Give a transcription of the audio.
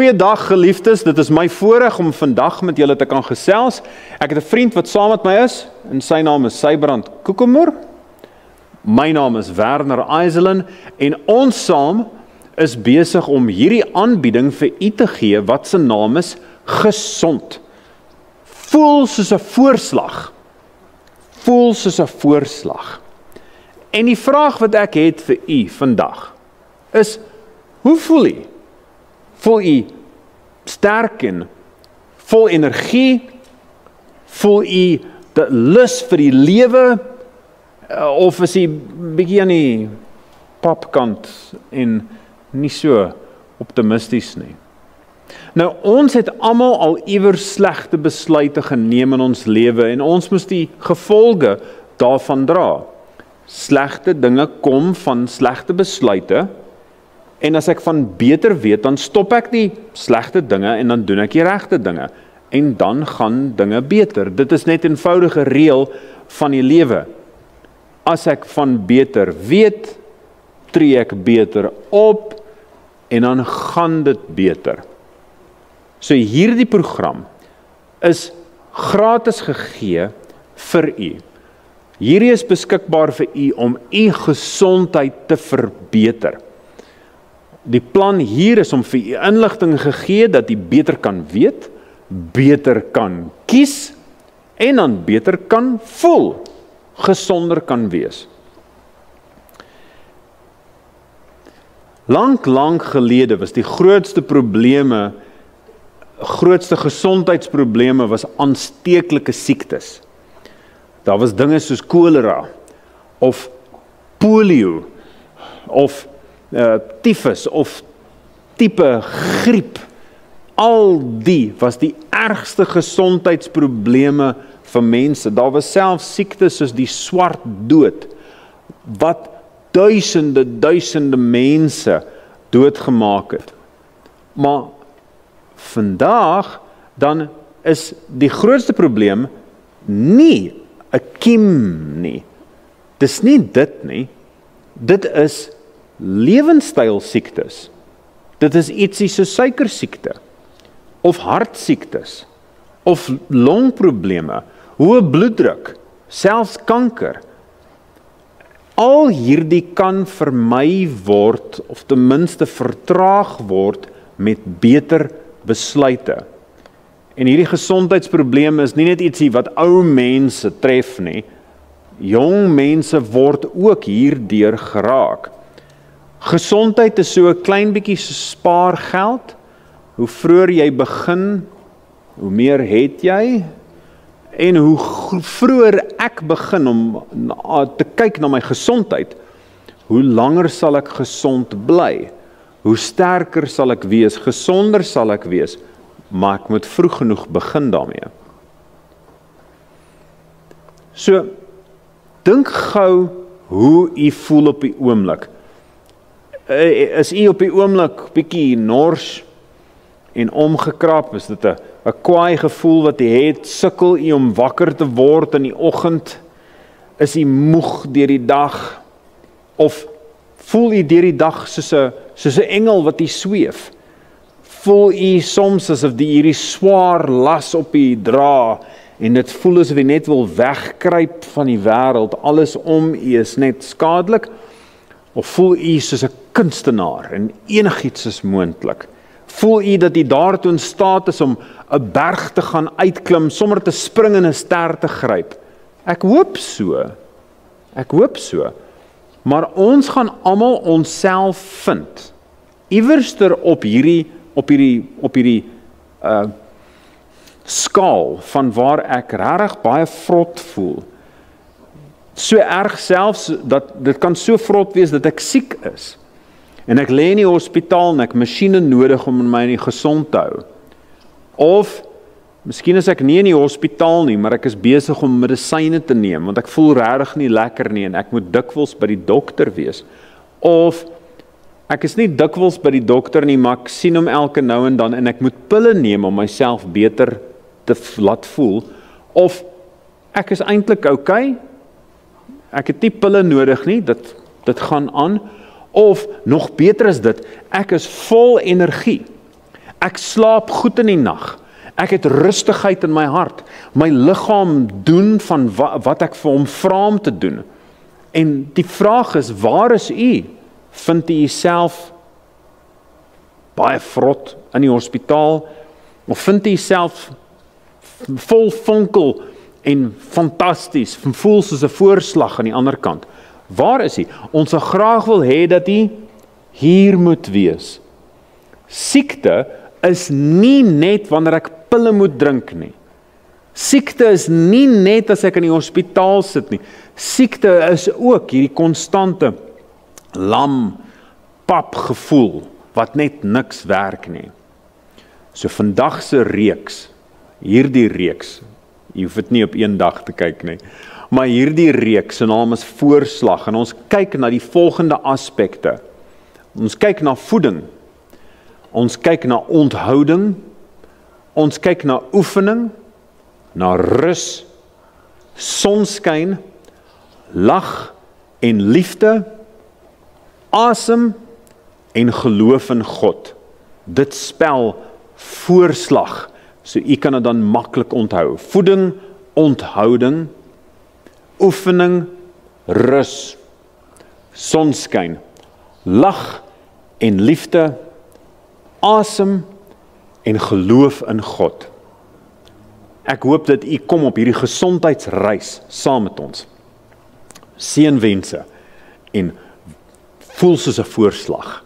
Goeiedag geliefdes, dit is my voorreg om vandag met julle te kan gesels. Ek het 'n vriend wat saam met my is, en sy naam is Sybrand Koekemoer. My naam is Werner Eiselin, en ons saam is besig om hierdie aanbieding vir u te gee, wat se naam is Gesond. Voel soos 'n voorslag. Voel soos 'n voorslag. En die vraag wat ek het vir u vandag, is, hoe voel u? Voel u sterk en vol energie? Voel u die lus vir die lewe? Of is u bietjie aan die papkant en nie so optimisties nie? Nou, ons het almal al iewers slegte besluite geneem in ons lewe en ons moes die gevolge daarvan dra. Slegte dinge kom van slegte besluite. En as ek van beter weet, dan stop ek die slegte dinge en dan doen ek die regte dinge. En dan gaan dinge beter. Dit is net 'n eenvoudige reël van die lewe. As ek van beter weet, tree ek beter op en dan gaan dit beter. So hierdie program is gratis gegee vir u. Hierdie is beskikbaar vir u om u gesondheid te verbeter. Die plan hier is om vir u inligting gegee dat u beter kan weet, beter kan kies en dan beter kan voel, gesonder kan wees. Lang gelede was die grootste gesondheidsprobleme was aansteeklike siektes. Daar was dinge soos kolera of polio of tyfus of tipe griep. Al die was die ergste gesondheidsprobleme vir mense. Daar was selfs siektes soos die swart dood, wat duisende mense doodgemaak het. Maar vandag dan is die grootste probleem nie 'n kiem nie. Dis nie dit nie. Dit is lewenstylsiektes. Dit is ietsie so suikersiekte, of hartsiektes, of longprobleme, hoë bloeddruk, selfs kanker. Al hierdie kan vermy word, of ten minste vertraag word, met beter besluite. En hierdie gesondheidsprobleme is nie net ietsie wat ou mense tref nie. Jong mense word ook hierdeur geraak. Gesondheid is so 'n klein bietjie so spaargeld. Hoe vroeër jy begin, hoe meer het jy. En hoe vroeër ek begin om te kyk na my gesondheid, hoe langer sal ek gesond bly. Hoe sterker sal ek wees, gesonder sal ek wees, maar ek moet vroeg genoeg begin daarmee. So, dink gou hoe u voel op die oomblik. Is u op die oomblik bietjie nors en omgekrap? Is dit 'n kwaai gevoel wat u het? Sukkel u om wakker te word in die oggend? Is u moeg deur die dag? Of voel u deur die dag soos 'n engel wat u sweef? Voel u soms asof hierdie swaar las op u dra en dit voel asof u net wil wegkruip van die wêreld, alles om u is net skadelik? Of voel u soos 'n kunstenaar en enigiets is moontlik? Voel u dat u daartoe in staat is om 'n berg te gaan uitklim, sommer te spring en 'n ster te gryp? Ek hoop so. Maar ons gaan almal onsself vind. Iewerster op hierdie skaal van waar ek regtig baie vrot voel. So erg selfs dat dit kan so vrot wees dat ek siek is. En ek lê in die hospitaal en ek masjiene nodig om my gesond te hou. Of miskien is ek nie in die hospitaal nie, maar ek is besig om medisyne te neem, want ek voel regtig nie lekker nie en ek moet dikwels by die dokter wees. Of ek is nie dikwels by die dokter nie, maar ek sien hom elke nou en dan en ek moet pille neem om myself beter te laat voel. Of ek is eintlik okay. Ek het nie pille nodig nie, dit gaan aan. Of nog beter is dit, ek is vol energie. Ek slaap goed in die nag. Ek het rustigheid in my hart. My liggaam doen van wat ek vir hom vra om te doen. En die vraag is, waar is u? Vind u jouself baie vrot in die hospitaal? Of vind u jouself vol vonkel en fantasties, voel soos 'n voorslag aan die ander kant? Waar is hy? Ons sal graag wil hê dat hy hier moet wees. Siekte is nie net wanneer ek pille moet drink nie. Siekte is nie net as ek in die hospitaal sit nie. Siekte is ook hierdie konstante lam, pap gevoel, wat net niks werk nie. So vandag se reeks, hierdie reeks, jy hoef dit nie op een dag te kyk nie, maar hierdie reeks, se naam is voorslag, en ons kyk na die volgende aspekte. Ons kyk na voeding, ons kyk na onthouding, ons kyk na oefening, na rus, sonskyn, lag en liefde, asem en geloof in God. Dit spel voorslag, so u kan dit dan maklik onthou. Voeding, onthouding, oefening, rus, sonskyn, lag en liefde, asem en geloof in God. Ek hoop dat u kom op hierdie gesondheidsreis saam met ons. Seënwense en voel soos 'n voorslag.